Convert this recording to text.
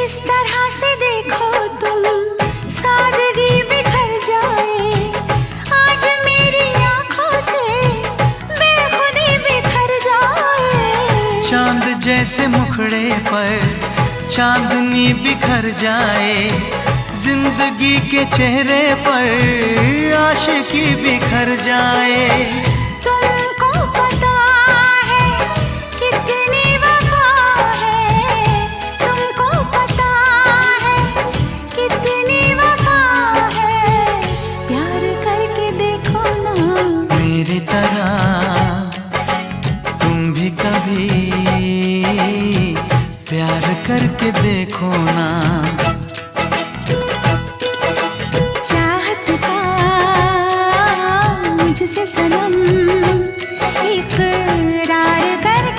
इस तरह से देखो तुम, सादगी बिखर जाए। आज मेरी आंखों से बेखुदी बिखर जाए। चांद जैसे मुखड़े पर चांदनी बिखर जाए। जिंदगी के चेहरे पर आशिकी बिखर जाए। तुमको पता है कितनी वफा है, तुमको पता है कितनी वफा है। प्यार करके देखो ना मेरी तरह तुम भी कभी प्यार करके देखो ना।